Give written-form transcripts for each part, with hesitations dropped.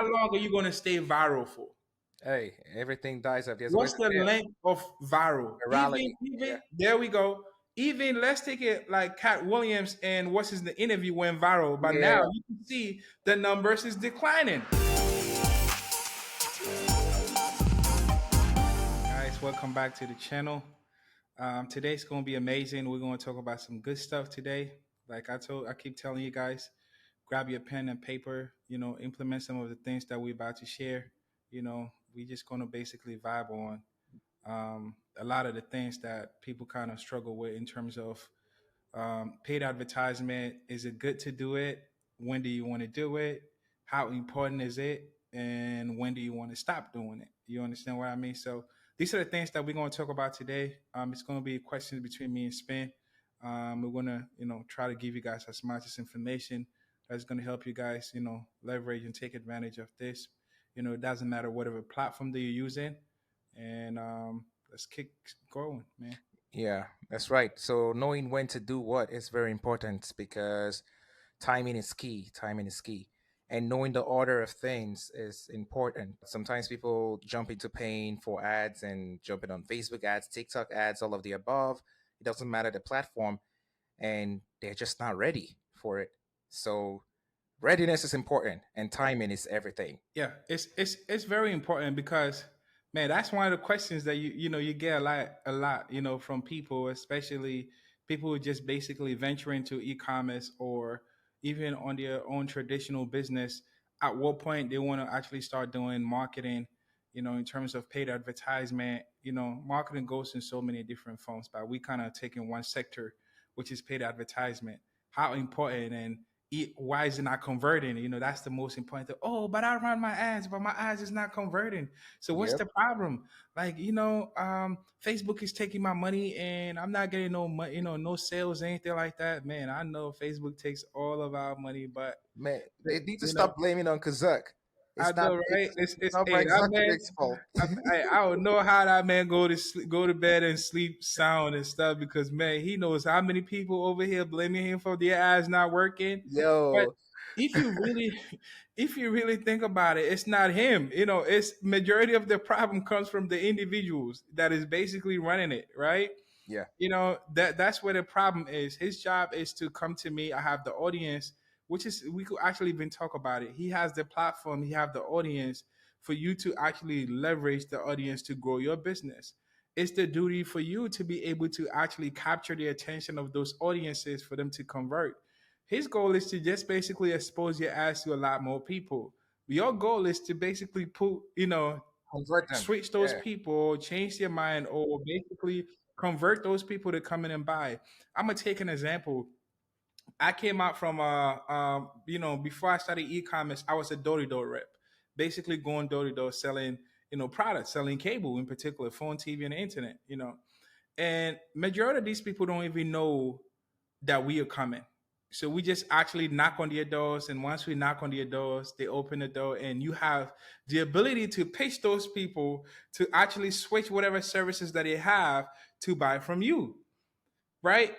how long are you going to stay viral for? Hey, everything dies up. There's always What's a the bit length of viral? virality. Yeah. Even there we go. Even let's take it like Cat Williams and what's his the interview went viral, but Yeah. now you can see the numbers is declining. Guys, welcome back to the channel. Today's gonna be amazing. We're gonna talk about some good stuff today. Like I keep telling you guys, grab your pen and paper. Implement some of the things that we're about to share. We just gonna basically vibe on a lot of the things that people kind of struggle with in terms of paid advertisement. Is it good to do it? When do you want to do it? How important is it? And when do you want to stop doing it? You understand what I mean? So these are the things that we're going to talk about today. It's going to be questions between me and Spin. We're going to, try to give you guys as much as information that's going to help you guys, leverage and take advantage of this. It doesn't matter whatever platform that you're using. And let's keep going, man. Yeah, that's right. So knowing when to do what is very important because timing is key. Timing is key. And knowing the order of things is important. Sometimes people jump into paying for ads and jumping on Facebook ads, TikTok ads, all of the above. It doesn't matter the platform, and they're just not ready for it. So readiness is important, and timing is everything. Yeah, it's very important because man, that's one of the questions that you get a lot from people, especially people who just basically venture into e-commerce or even on their own traditional business. At what point they want to actually start doing marketing? In terms of paid advertisement, marketing goes in so many different forms, but we kind of take in one sector, which is paid advertisement. How important and why is it not converting? That's the most important thing. Oh, but I run my ads, but my ads is not converting. So what's Yep. the problem? Like, Facebook is taking my money and I'm not getting no money, no sales, anything like that. Man, I know Facebook takes all of our money, but Man, they need to you know, stop blaming on Kazak. I It's not know, right? it's It's not hey, Mark that man. Zuckerberg's fault. I don't know how that man go to bed and sleep sound and stuff because man, he knows how many people over here blaming him for their eyes not working. But Yo, if you really, if you really think about it, it's not him. It's majority of the problem comes from the individuals that is basically running it, right? yeah, That's where the problem is. His job is to come to me. I have the audience, which is we could actually even talk about it. He has the platform, he have the audience for you to actually leverage the audience to grow your business. It's the duty for you to be able to actually capture the attention of those audiences for them to convert. His goal is to just basically expose your ads to a lot more people. Your goal is to basically put, convert them. switch those Yeah, people, change their mind, or basically convert those people to come in and buy. I'm gonna take an example. I came out from before I started e-commerce, I was a door-to-door rep, basically going door-to-door selling, products, selling cable in particular, phone, TV, and internet. And majority of these people don't even know that we are coming. So we just actually knock on their doors, and once we knock on their doors, they open the door, and you have the ability to pitch those people to actually switch whatever services that they have to buy from you, right?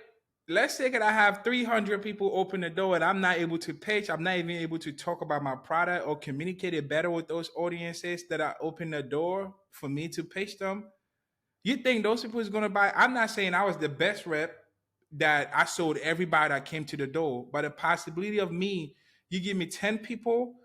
Let's say that I have 300 people open the door and I'm not able to pitch, I'm not even able to talk about my product or communicate it better with those audiences that are open the door for me to pitch them. You think those people is going to buy? I'm not saying I was the best rep that I sold everybody that came to the door, but the possibility of me, you give me 10 people,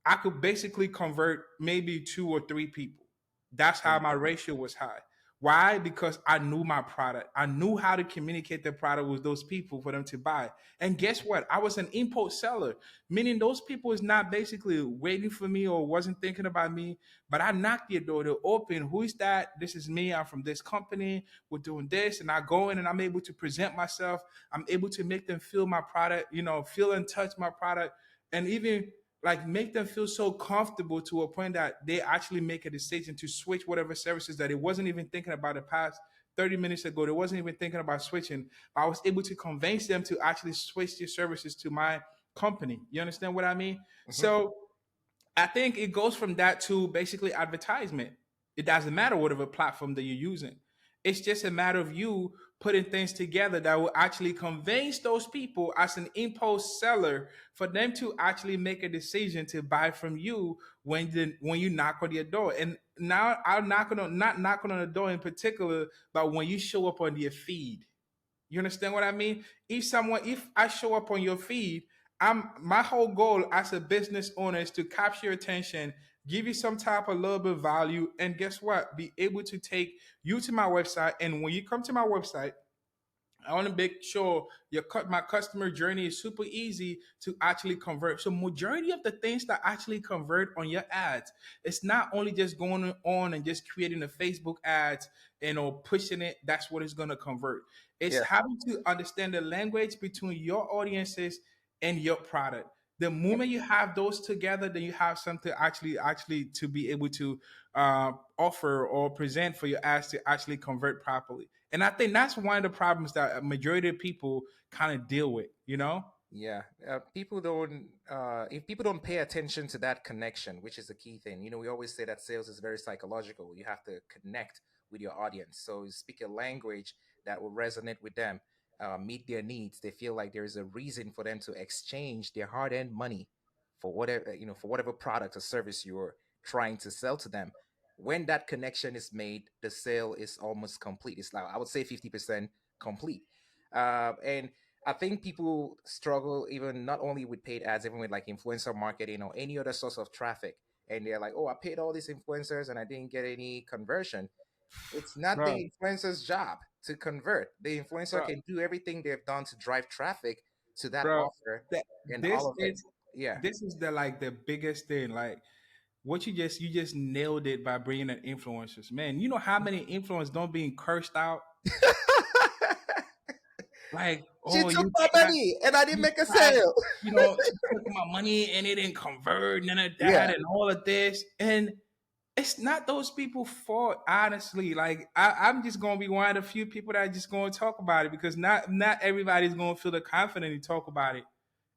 I could basically convert maybe two or three people. That's how my ratio was high. Why? Because I knew my product. I knew how to communicate the product with those people for them to buy. And guess what? I was an impulse seller, meaning those people is not basically waiting for me or wasn't thinking about me, but I knocked your door to open. Who is that? This is me. I'm from this company. We're doing this. And I go in and I'm able to present myself. I'm able to make them feel my product, feel and touch my product. And even like make them feel so comfortable to a point that they actually make a decision to switch whatever services that it wasn't even thinking about the past 30 minutes ago. They wasn't even thinking about switching. But I was able to convince them to actually switch their services to my company. You understand what I mean? mhm. So I think it goes from that to basically advertisement. It doesn't matter whatever platform that you're using. It's just a matter of you putting things together that will actually convince those people as an impulse seller for them to actually make a decision to buy from you when you knock on their door. And now I'm not knocking on the door in particular, but when you show up on their feed. You understand what I mean? If I show up on your feed, my whole goal as a business owner is to capture your attention, give you some type of little bit of value, and guess what? Be able to take you to my website. And when you come to my website, I want to make sure my customer journey is super easy to actually convert. So majority of the things that actually convert on your ads, it's not only just going on and just creating a Facebook ads and or pushing it. That's what is going to convert. It's Yeah, having to understand the language between your audiences and your product. The moment you have those together, then you have something actually to be able to offer or present for your ads to actually convert properly. And I think that's one of the problems that a majority of people kind of deal with, you know? yeah. People don't. If people don't pay attention to that connection, which is the key thing, we always say that sales is very psychological. You have to connect with your audience. So you speak a language that will resonate with them, meet their needs. They feel like there is a reason for them to exchange their hard-earned money for whatever for whatever product or service you're trying to sell to them. When that connection is made, the sale is almost complete. It's like, I would say, 50% complete. And I think people struggle even not only with paid ads, even with like influencer marketing or any other source of traffic. And they're like, oh, I paid all these influencers and I didn't get any conversion. It's not Bro, the influencer's job to convert. The influencer bro, can do everything they've done to drive traffic to that bro, offer that and all this of it. is Yeah. this is the like the biggest thing. Like what you just nailed it by bringing in influencers, man. You know how many influencers don't being cursed out? Like, She oh, took my money and I didn't you make a tried, sale. she took my money and it didn't convert, none of that, Yeah. and all of this. And it's not those people's fault, honestly. Like I'm just gonna be one of the few people that are just gonna talk about it because not everybody's gonna feel the confident to talk about it.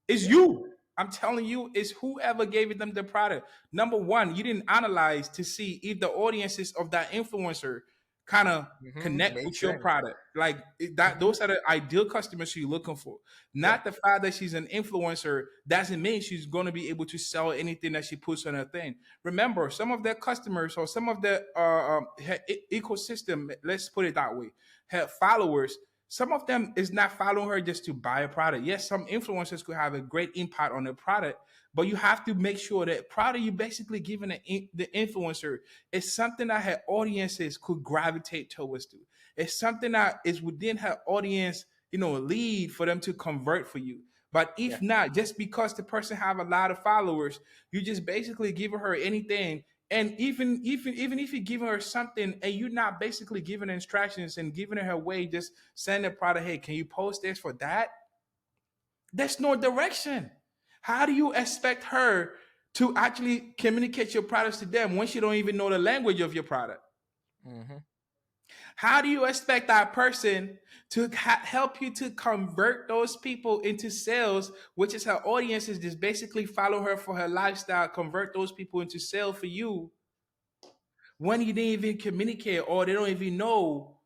It's Yeah. you. I'm telling you, it's whoever gave them the product. Number one, you didn't analyze to see if the audiences of that influencer kind of connect Makes with your sense. product. Like that, Hmm. those are the ideal customers you're looking for. Yeah. Not the fact that she's an influencer doesn't mean she's going to be able to sell anything that she puts on her thing. Remember, some of their customers or some of the her ecosystem, let's put it that way, her followers, some of them is not following her just to buy a product. Yes, some influencers could have a great impact on the product, but you have to make sure that product you basically giving the influencer is something that her audiences could gravitate towards to. It's something that is within her audience, lead for them to convert for you. But Yeah. if not, just because the person have a lot of followers, you just basically giving her anything. And even if you're giving her something and you're not basically giving her instructions and giving her way, just send a product, hey, can you post this for that? There's no direction. How do you expect her to actually communicate your products to them when she don't even know the language of your product? Hmm. How do you expect that person to help you to convert those people into sales, which is her audience is just basically follow her for her lifestyle, convert those people into sale for you when you didn't even communicate or they don't even know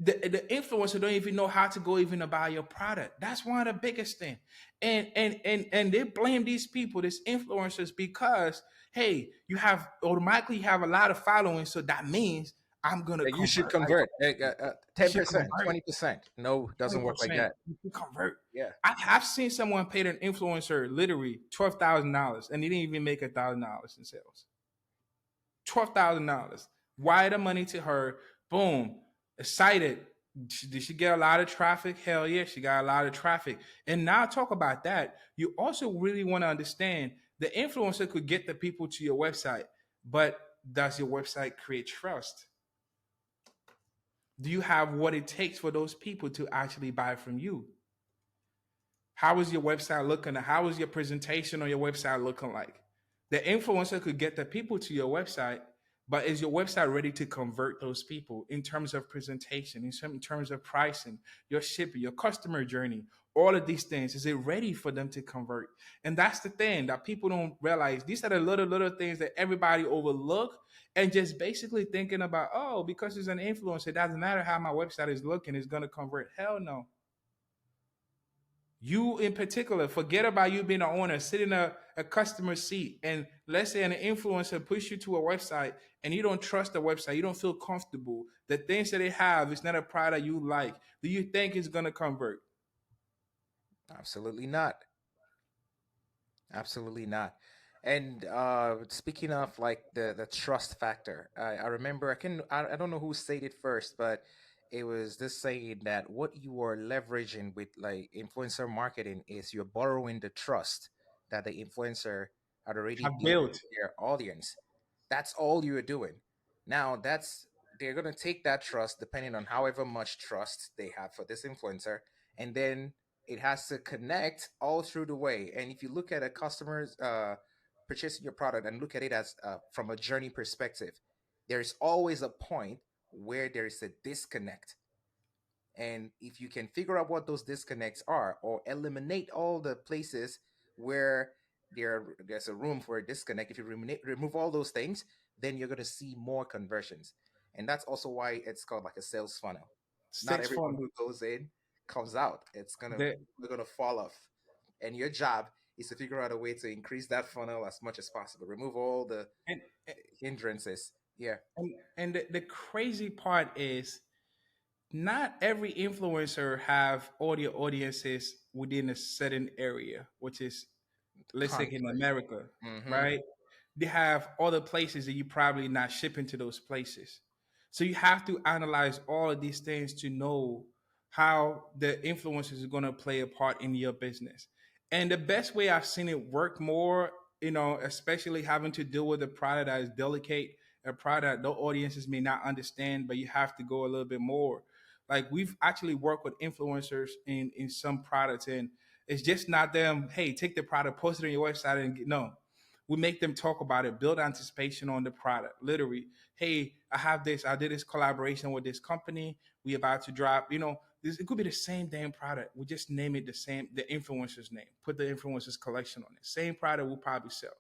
the influencer don't even know how to go even about your product. That's one of the biggest thing. And they blame these people, these influencers, because hey, you have automatically have a lot of following, so that means I'm gonna You should convert like convert. you should 10%, convert 20%. No, doesn't work like 20%. that. You should convert. Yeah. I've seen someone paid an influencer literally $12,000 and he didn't even make $1,000 in sales. $12,000. Wire the money to her. Boom. Excited. Did she get a lot of traffic? Hell yeah, she got a lot of traffic. And now talk about that. You also really want to understand the influencer could get the people to your website, but does your website create trust? Do you have what it takes for those people to actually buy from you? How is your website looking? How is your presentation on your website looking like? The influencer could get the people to your website, But is your website ready to convert those people in terms of presentation, in terms of pricing, your shipping, your customer journey, all of these things? Is it ready for them to convert? And that's the thing that people don't realize. These are the little things that everybody overlook and just basically thinking about, oh, because it's an influencer, it doesn't matter how my website is looking, it's gonna convert. Hell no. You in particular, forget about you being an owner, sit in a customer seat, and let's say an influencer push you to a website and you don't trust the website, you don't feel comfortable. The things that they have is not a product you like. Do you think it's gonna convert? Absolutely not. Absolutely not. And speaking of like the trust factor, I remember I don't know who said it first, but it was this saying that what you are leveraging with like influencer marketing is you're borrowing the trust that the influencer had already Have built built. with their audience. That's all you're doing. Now that's they're gonna take that trust depending on however much trust they have for this influencer, and then it has to connect all through the way. And if you look at a customer's purchasing your product and look at it as from a journey perspective, there's always a point where there is a disconnect. And if you can figure out what those disconnects are or eliminate all the places where there's a room for a disconnect, if you remove all those things, then you're going to see more conversions. And that's also why it's called like a sales funnel. Not Six everyone fund. who goes in comes out. The They're gonna fall off. And your job is to figure out a way to increase that funnel as much as possible. Remove all the and hindrances. Yeah. and the crazy part is not every influencer have audio audiences within a certain area, which is, let's say, in Country. America, Mm-hmm. right? They have other places that you probably not shipping to those places. So you have to analyze all of these things to know how the influencers are going to play a part in your business. And the best way I've seen it work more, especially having to deal with a product that is delicate, a product the audiences may not understand, but you have to go a little bit more. Like we've actually worked with influencers in some products, and it's just not them. Hey, take the product, post it on your website, and no, we make them talk about it, build anticipation on the product. Literally, hey, I have this. I did this collaboration with this company. We about to drop. It could be the same damn product. We just name it the same, the influencer's name. Put the influencer's collection on it. Same product we'll probably sell.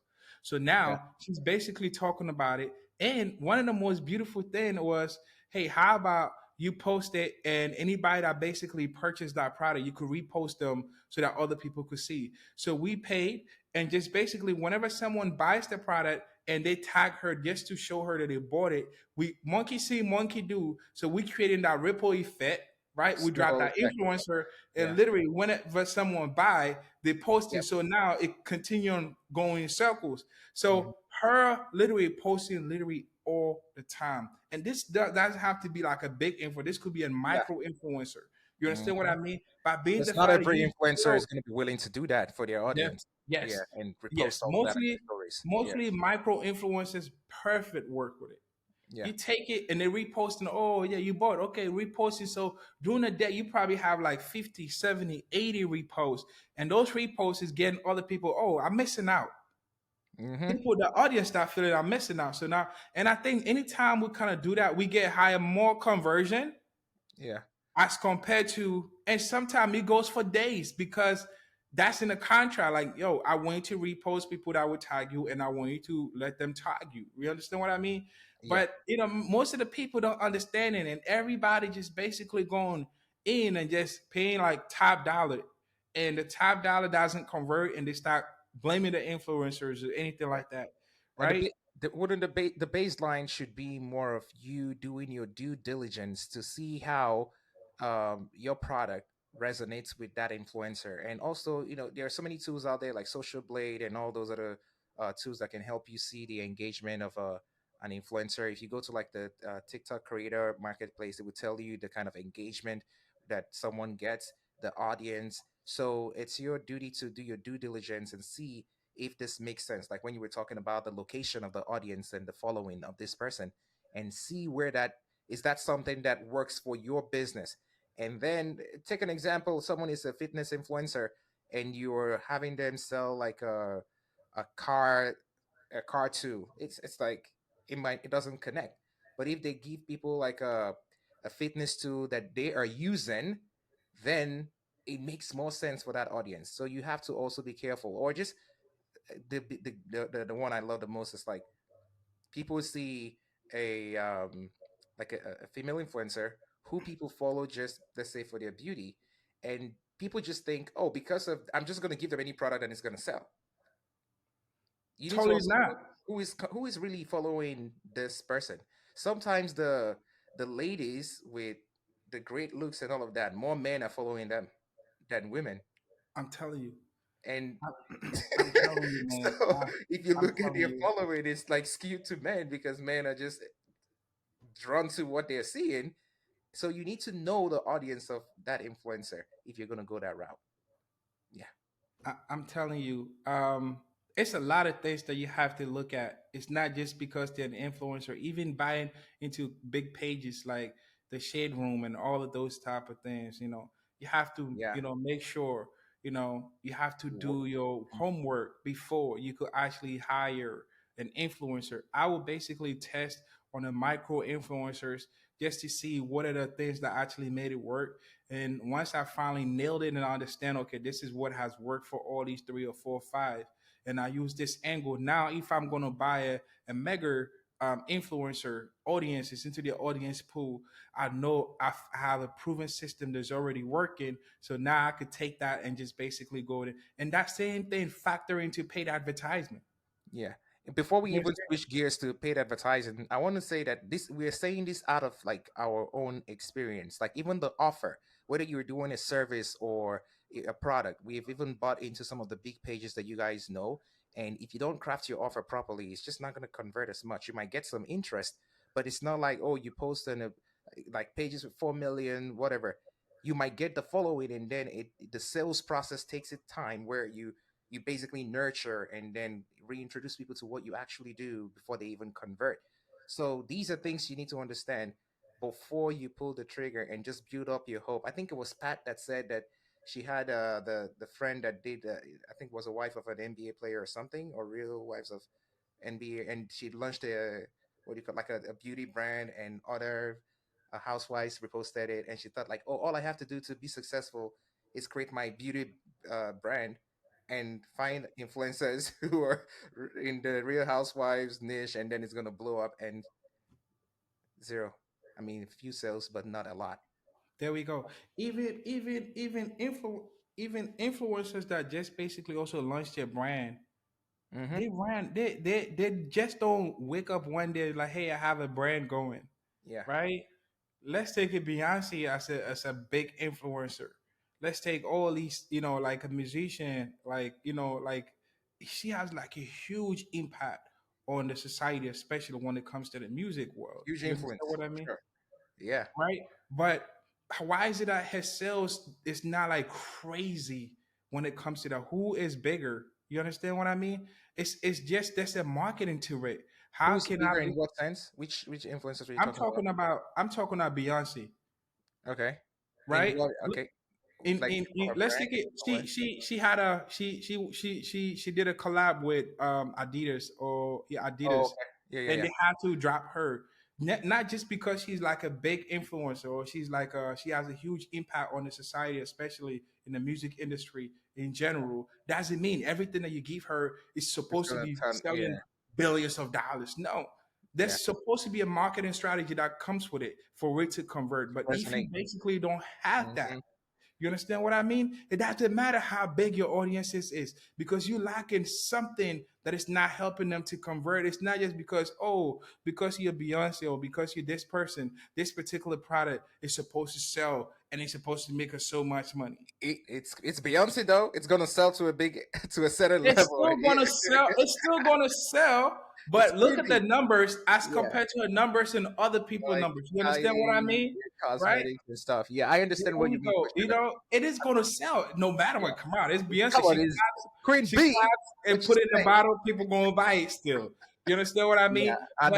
So Yeah. now she's basically talking about it. And one of the most beautiful thing was, hey, how about you post it and anybody that basically purchased that product, you could repost them so that other people could see. So we paid, and just basically whenever someone buys the product and they tag her just to show her that they bought it, we monkey see, monkey do. So we creating that ripple effect, right? We drop Snowball that effect. influencer, and Yeah. literally whenever someone buy, they post it. Yep. So now it continue on going in circles. Hmm. So her literally posting literally all the time. And this doesn't have to be like a big info. This could be a Yeah. micro influencer. You understand what Hmm. I mean? By being Because the not father, every you influencer know, is going to be willing to do that for their yeah, audience. Yeah, yes, and repost yes. all that in Mostly, their stories. Yeah. mostly micro influencers, perfect work with it. Yeah. You take it and they reposting, oh yeah, you bought, okay, reposting. So during the day, you probably have like 50, 70, 80 reposts. And those reposts is getting other people, oh, I'm missing out. Hmm. People, the audience start feeling I'm missing out. So now, and I think anytime we kind of do that, we get higher, more conversion Yeah. as compared to, and sometimes it goes for days because that's in the contract. Like, yo, I want you to repost people that would tag you, and I want you to let them tag you. You understand what I mean? Yeah. But most of the people don't understand it, and everybody just basically going in and just paying like top dollar, and the top dollar doesn't convert, and they start blaming the influencers or anything Yeah. like that, And right? wouldn't the baseline should be more of you doing your due diligence to see how your product resonates with that influencer. And also, there are so many tools out there like Social Blade and all those other tools that can help you see the engagement of an influencer. If you go to like the TikTok creator marketplace, it would tell you the kind of engagement that someone gets, the audience. So it's your duty to do your due diligence and see if this makes sense. Like when you were talking about the location of the audience and the following of this person, and see where that is, that something that works for your business. And then take an example, someone is a fitness influencer and you're having them sell like a car too. It's like it doesn't connect. But if they give people like a fitness tool that they are using, then it makes more sense for that audience. So you have to also be careful. Or just the one I love the most is like people see a like a female influencer who people follow just, let's say, for their beauty, and people just think, oh, because of, I'm just going to give them any product and it's going to sell. You need to Totally also not. look who is really following this person. Sometimes the ladies with the great looks and all of that, more men are following them than women. I'm telling you. And I'm telling you, man. so if you I'm look at telling your you. following, it's like skewed to men because men are just drawn to what they're seeing. So you need to know the audience of that influencer if you're going to go that route. Yeah. I'm telling you, it's a lot of things that you have to look at. It's not just because they're an influencer. Even buying into big pages like the Shade Room and all of those type of things, you have to, Yeah. make sure, you have to Wo- do your homework before you could actually hire an influencer. I will basically test on the micro influencers just to see what are the things that actually made it work. And once I finally nailed it and I understand, okay, this is what has worked for all these three or four or five, and I use this angle. Now, if I'm going to buy a mega influencer audiences into the audience pool, I know I have a proven system that's already working. So now I could take that and just basically go to, and that same thing factor into paid advertisement. Yeah. And before we You even understand? switch gears to paid advertising, I want to say that this we're saying this out of like our own experience. Like even the offer, whether you're doing a service or a product, we've even bought into some of the big pages that you guys know. And if you don't craft your offer properly, it's just not going to convert as much. You might get some interest, but it's not like, oh, you post on a like pages with 4 million, whatever. You might get the following, and then the sales process takes its time where you basically nurture and then reintroduce people to what you actually do before they even convert. So these are things you need to understand before you pull the trigger and just build up your hope. I think it was Pat that said that she had the friend that did I think was a wife of an NBA player or something, or real wives of NBA, and she launched a what do you call, like a beauty brand, and other housewives reposted it, and she thought like, oh, all I have to do to be successful is create my beauty brand and find influencers who are in the real housewives niche, and then it's gonna blow up. And zero. I mean, few sales, but not a lot. There we go. Even influencers that just basically also launched their brand. Mm-hmm. They just don't wake up one day like, hey, I have a brand going, Yeah. right? Let's take it Beyonce as a big influencer. Let's take all these, like a musician, like she has like a huge impact on the society, especially when it comes to the music world. Huge You understand influence. what I mean? Sure. Yeah. Right? But why is it that his sales is not like crazy when it comes to that? Who is bigger? You understand what I mean? It's just there's a marketing to it. How Who's can I bigger in be? what sense? Which influencers are you talking about? I'm talking about Beyonce, Okay. In right? what? Look, Okay. Like in her let's brand take it. or what? She had a she did a collab with Adidas, or yeah, Oh, Adidas, okay. Yeah, yeah, and yeah. they had to drop her. Not just because she's like a big influencer, or she's like she has a huge impact on the society, especially in the music industry in general. Doesn't mean everything that you give her is It's supposed to gonna be turn. Yeah, selling billions of dollars. No, yeah. there's supposed to be a marketing strategy that comes with it for it to convert. To But if you resonate. basically don't have that, Hmm. you understand what I mean? It doesn't matter how big your audience is because you're lacking something that is not helping them to convert. It's not just because, oh, because you're Beyonce or because you're this person, this particular product is supposed to sell and it's supposed to make us so much money. It's Beyonce though. It's gonna sell to a big to a certain It's level. still gonna sell. It's still gonna sell. It's But look gonna at the be. numbers as Yeah, compared to the numbers and other people like numbers. You understand what I Kylie, mean? Right? cosmetics and stuff. Yeah, I understand There what we you mean go. for sure. It is going to sell no matter Yeah, what. Come on, it's Beyonce. come on, it's Queen She B. claps What and you put it in the say? bottle. People going to buy it still. You understand what I Yeah, mean? But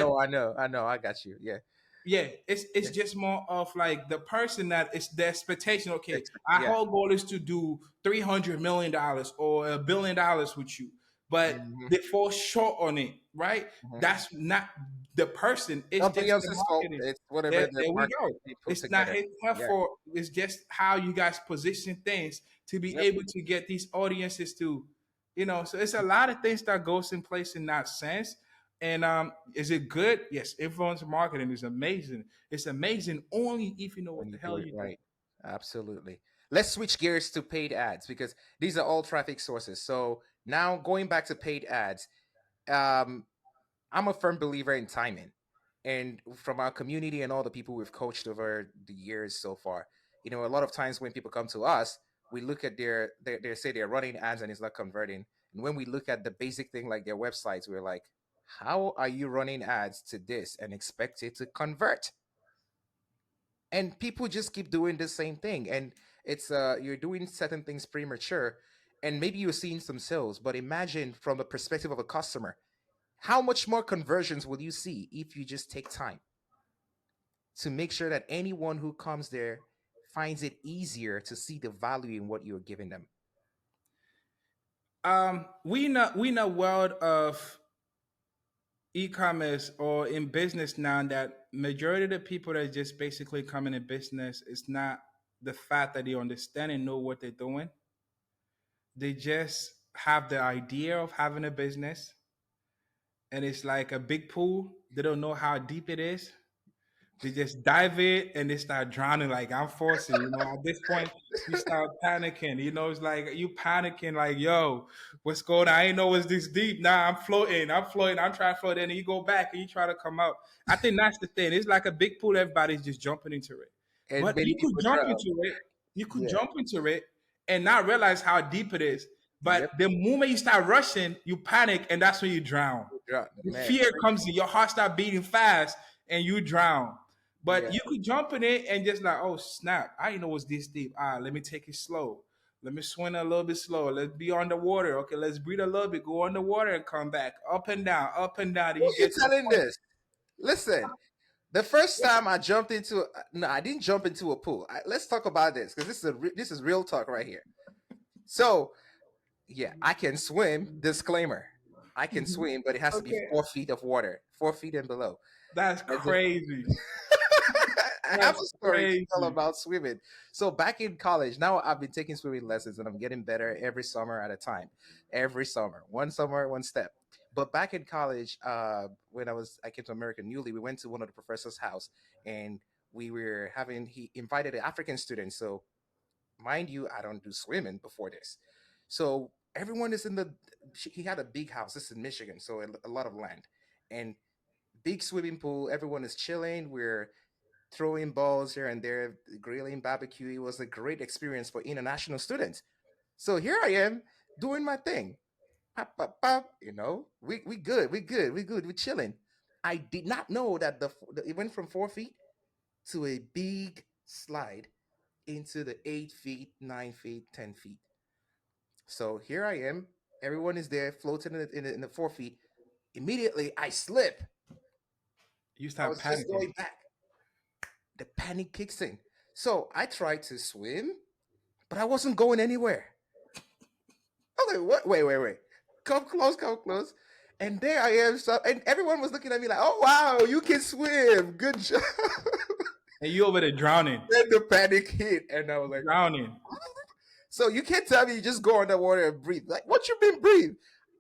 I know. I got you. Yeah, yeah, it's yeah, just more of like the person that is the expectation. Okay, our yeah. whole goal is to do $300 million or $1 billion with you, but Hmm. they fall short on it. Right? Hmm. That's not. the person. It's Nothing just else the is fault. marketing. It's whatever There the we go. marketing they put It's not together. his Yeah. fault. It's just how you guys position things to be Yep. able to get these audiences to, So it's a lot of things that goes in place in that sense. And is it good? Yes, influencer marketing is amazing. It's amazing only if you know what When the you do hell it you're doing. right. Absolutely. Let's switch gears to paid ads because these are all traffic sources. So now going back to paid ads, um, I'm a firm believer in timing. And from our community and all the people we've coached over the years so far, a lot of times when people come to us, we look at they say they're running ads and it's not converting. And when we look at the basic thing like their websites, we're like, how are you running ads to this and expect it to convert? And people just keep doing the same thing, and it's you're doing certain things premature, and maybe you're seeing some sales, but imagine from the perspective of a customer, how much more conversions will you see if you just take time to make sure that anyone who comes there finds it easier to see the value in what you're giving them. We in a world of e-commerce or in business now that majority of the people that just basically come in business, it's not the fact that they understand and know what they're doing. They just have the idea of having a business, and it's like a big pool. They don't know how deep it is. They just dive in and they start drowning. Like I'm forcing, at this point, you start panicking. It's like you panicking, like, yo, what's going on? I ain't know it's this deep. Nah, I'm floating. I'm floating. I'm trying to float in, and you go back and you try to come out. I think that's the thing. It's like a big pool, everybody's just jumping into it. And But many you could people jump drown. into it. You could Yeah. jump into it and not realize how deep it is. Yep. But the moment you start rushing, you panic, and that's when you drown. Drown. The Man. fear comes in, your heart start beating fast, and you drown. Yeah. But you could jump in it and just like, oh snap, I didn't know it was this deep. Let me take it slow. Let me swim a little bit slower. Let's be underwater. Okay, let's breathe a little bit, go underwater and come back. Up and down, up and down. Till Who you you get to the telling point. this? Listen, the first time I jumped into no, I didn't jump into a pool. Let's talk about this because this is real talk right here. So yeah, I can swim. Disclaimer: I can swim, but it has to be Okay. 4 feet of water, 4 feet and below. That's And the crazy. I have That's a story to tell crazy. about swimming. So back in college, now I've been taking swimming lessons and I'm getting better every summer at a time. Every summer, one step. But back in college, when I came to America newly, we went to one of the professor's house and he invited an African student. So mind you, I don't do swimming before this. So everyone is he had a big house. This is in Michigan, so a lot of land and big swimming pool. Everyone is chilling. We're throwing balls here and there, grilling barbecue. It was a great experience for international students. So here I am doing my thing. Pop, pop, pop. We good, we chilling. I did not know that it went from 4 feet to a big slide into the 8 feet, 9 feet, 10 feet. So here I am. Everyone is there floating in the 4 feet. Immediately I slip. You I start was just panicking. going back. The panic kicks in. So I tried to swim, but I wasn't going anywhere. I was like, what? Wait. Come close, come close. And there I am. So, and everyone was looking at me like, oh, wow, you can swim. Good job. And you over there drowning. Then the panic hit. And I was like, Drowning. so you can't tell me you just go underwater and breathe. Like, what you been breathe?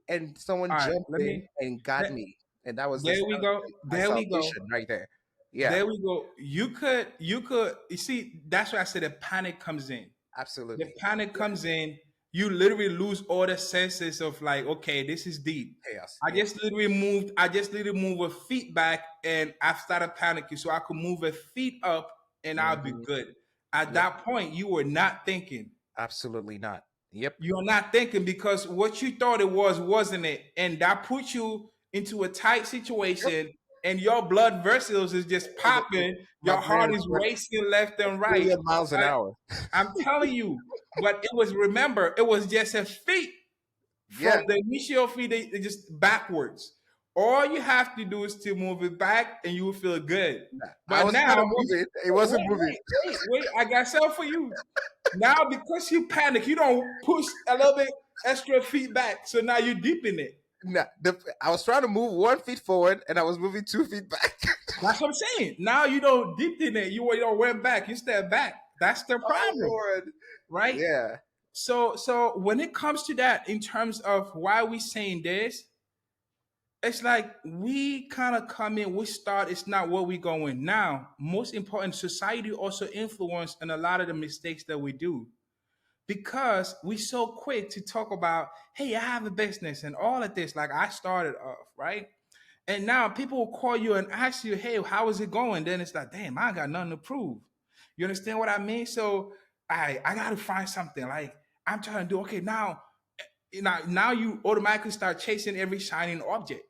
And someone All right, jumped let in me and got let, me. And that was there we go. my There we go. salvation right there. Yeah, There we go. You see, that's why I said the panic comes in. The absolutely. panic Yeah, comes in, you literally lose all the senses of like, okay, this is deep. chaos. I Yeah, just literally moved, I just literally moved a feet back and I started panicking. So I could move a feet up and I'll be hmm, good. At yep, that point, you were not thinking. absolutely not. Yep, You're not thinking because what you thought it was wasn't it. And that put you into a tight yep. situation and your blood vessels is just popping. My Your brain heart is is running racing left a and right. billion miles an hour. I'm telling you, but it was remember, it was just a feet Yeah, from the initial feet, they just backwards. All you have to do is to move it back, and you will feel good. nah, I But was now, trying to move it. It wasn't moving. wait, I got something for you. Now, because you panic, you don't push a little bit extra feet back, so now you're deep in it. Nah, I was trying to move 1 feet forward and I was moving 2 feet back. That's what I'm saying. Now you don't deep in it. You don't went back. You step back. That's the Oh problem, Lord. right? Yeah. So when it comes to that, in terms of why we saying this, it's like we kind of come in, we start, it's not where we going now. Most important, society also influence in a lot of the mistakes that we do because we so quick to talk about, hey, I have a business and all of this, like I started off, right? And now people will call you and ask you, hey, how is it going? Then it's like, damn, I got nothing to prove. You understand what I mean? So I gotta find something. Like I'm trying to do, okay, now you automatically start chasing every shining object.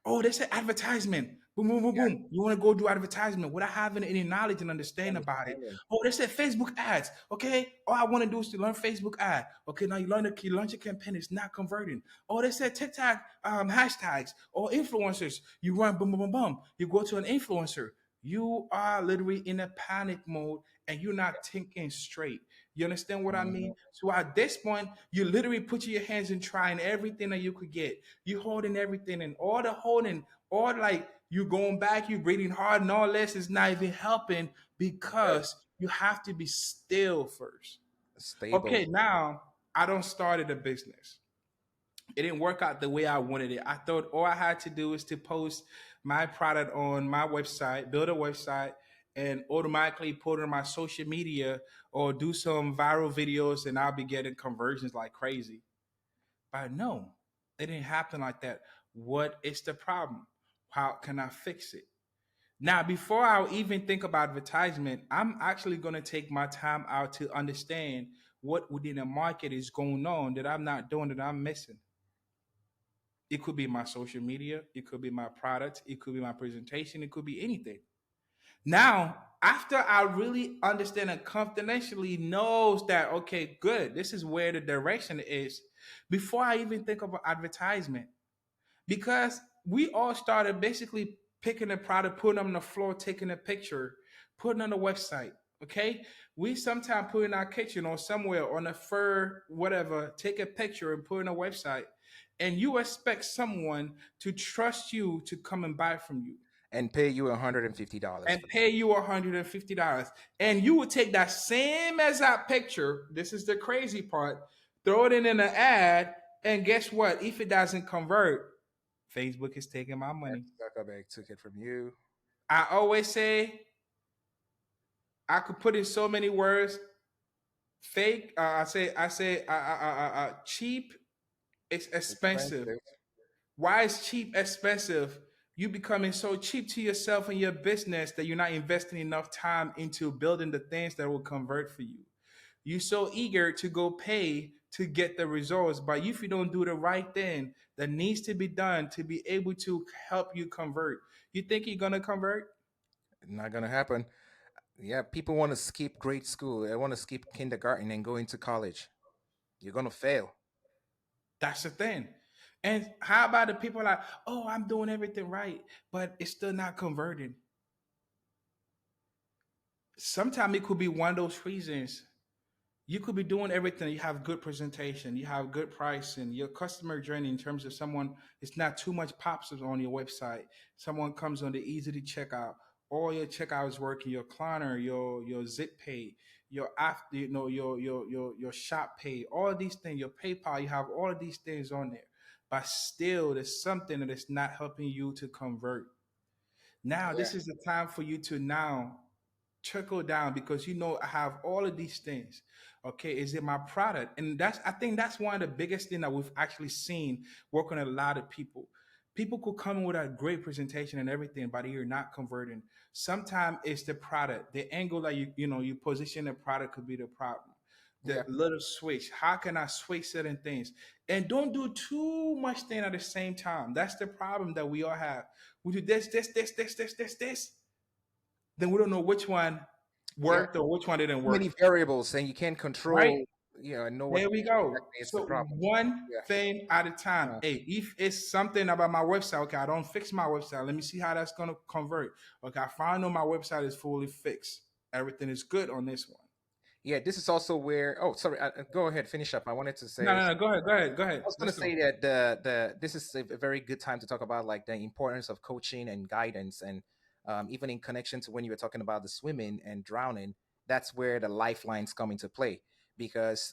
Oh, they said advertisement. Boom, boom, boom, Yeah. boom. You want to go do advertisement without having any knowledge and understanding about it. Understanding. Oh, they said Facebook ads. Okay, all I want to do is to learn Facebook ad. Okay, now you launch your campaign. It's not converting. Oh, they said TikTok hashtags or influencers. You run boom, boom, boom, boom. You go to an influencer. You are literally in a panic mode and you're not thinking straight. You understand what I Mhm. mean? So at this point, you literally put your hands in trying everything that you could get. You holding everything and all the holding, or like you going back, you breathing hard and all this is not even helping Right. because you have to be still first. Okay, Stable. now I don't started a business. It didn't work out the way I wanted it. I thought all I had to do is to post my product on my website, build a website, and automatically put it on my social media or do some viral videos, and I'll be getting conversions like crazy. But no, it didn't happen like that. What is the problem? How can I fix it? Now, before I even think about advertisement, I'm actually going to take my time out to understand what within the market is going on that I'm not doing, that I'm missing. It could be my social media, it could be my product, it could be my presentation, it could be anything. Now, after I really understand and confidentially knows that, okay, good, this is where the direction is, before I even think about advertisement, because we all started basically picking a product, putting them on the floor, taking a picture, putting on the website. Okay, we sometimes put in our kitchen or somewhere on a fur, whatever, take a picture and put in a website, and you expect someone to trust you to come and buy from you And pay you $150 and for pay you $150, and you would take that same exact picture. This is the crazy part. Throw it in an ad, and guess what? If it doesn't convert, Facebook is taking my money. that Zuckerberg took it from you. I always say I could put in so many words. Fake. Cheap is expensive. Expensive. Why is cheap expensive? You becoming so cheap to yourself and your business that you're not investing enough time into building the things that will convert for you. You're so eager to go pay to get the results, but if you don't do the right thing that needs to be done to be able to help you convert, you think you're gonna convert? Not gonna happen. Yeah, people want to skip grade school. They want to skip kindergarten and go into college. You're gonna fail. That's the thing. And how about the people like, oh, I'm doing everything right, but it's still not converting? Sometimes it could be one of those reasons. You could be doing everything. You have good presentation, you have good pricing, your customer journey in terms of someone, it's not too much pops up on your website. Someone comes on the easy to check out. All your checkout is working, your Klarna, your Zip Pay, your app, your Shop Pay, all of these things, your PayPal, you have all of these things on there. But still there's something that is not helping you to convert. Now Yeah. this is the time for you to now trickle down, because you know I have all of these things. Okay, is it my product? And that's, I think that's one of the biggest thing that we've actually seen working on a lot of people. People could come in with a great presentation and everything, but you're not converting. Sometimes it's the product, the angle that you position the product could be the problem. The Yeah. little switch. How can I switch certain things? And don't do too much thing at the same time. That's the problem that we all have. We do this, then we don't know which one Yeah. worked or which one didn't Too many work. variables, and you can't Right? control. And know what There we go. exactly is the So problem. one Yeah. thing at a time. Uh, Hey, if it's something about my website, okay, I don't fix my website. Let me see how that's gonna convert. Okay, I finally know my website is fully fixed. Everything is good on this one. Yeah, this is also where. Oh, sorry. Go ahead, finish up. I wanted to No, say. no, no. Go ahead. Go ahead. Go I ahead. was going Let's to go. say that the this is a very good time to talk about like the importance of coaching and guidance, and even in connection to when you were talking about the swimming and drowning, that's where the lifelines come into play, because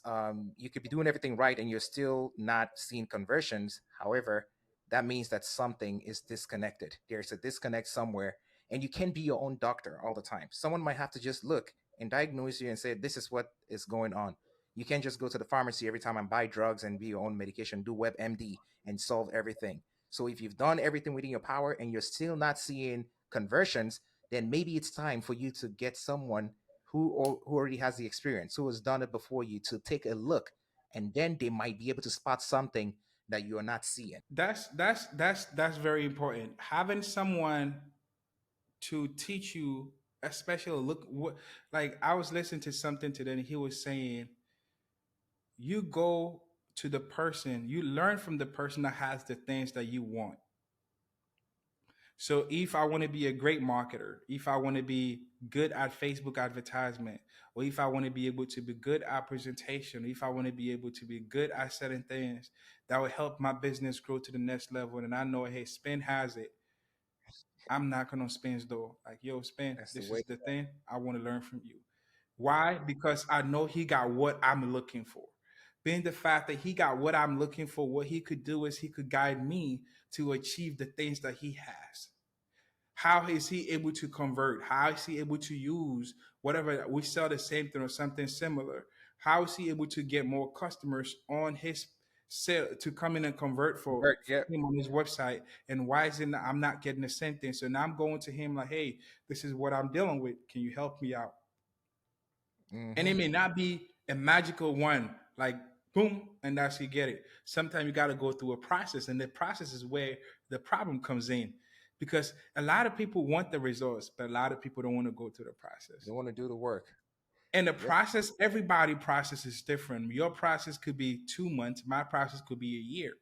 you could be doing everything right and you're still not seeing conversions. However, that means that something is disconnected. There's a disconnect somewhere, and you can be your own doctor all the time. Someone might have to just look and diagnose you and say this is what is going on. You can't just go to the pharmacy every time and buy drugs and be your own medication, do WebMD and solve everything. So if you've done everything within your power and you're still not seeing conversions, then maybe it's time for you to get someone who already has the experience, who has done it before you, to take a look, and then they might be able to spot something that you're not seeing. That's very important. Having someone to teach you, especially look what, like I was listening to something today, and he was saying, you go to the person, you learn from the person that has the things that you want. So if I want to be a great marketer, if I want to be good at Facebook advertisement, or if I want to be able to be good at presentation, if I want to be able to be good at certain things that will help my business grow to the next level, and I know, hey, Spin has it. I'm knocking on Spin's door. Like, yo, Spin, That's the this way. is the thing. I want to learn from you. Why? Because I know he got what I'm looking for. Being the fact that he got what I'm looking for, what he could do is he could guide me to achieve the things that he has. How is he able to convert? How is he able to use whatever we sell the same thing or something similar? How is he able to get more customers on his sale to come in and convert Convert. for Yeah. him on his website? And why is it I'm not getting the same thing? So now I'm going to him like, hey, this is what I'm dealing with. Can you help me out? And Mm-hmm. it may not be a magical one, like boom, and that's you get it. Sometimes you got to go through a process, and the process is where the problem comes in, because a lot of people want the results, but a lot of people don't want to go through the They process. want to do the work. And the Yep. process, everybody process is different. Your process could be 2 months, my process could be a year.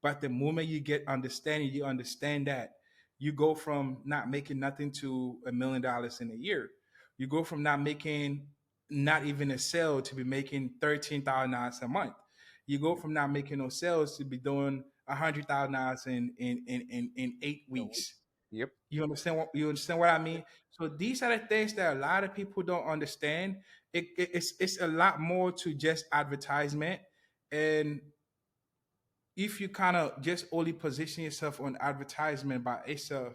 But the moment you get understanding, you understand that you go from not making nothing to $1 million in a year. You go from not making not even a sale to be making $13,000 a month. You go from not making no sales to be doing $100,000 in eight In a week. weeks. Yep. You understand what I mean? So these are the things that a lot of people don't understand. It's a lot more to just advertisement, and if you kind of just only position yourself on advertisement by itself,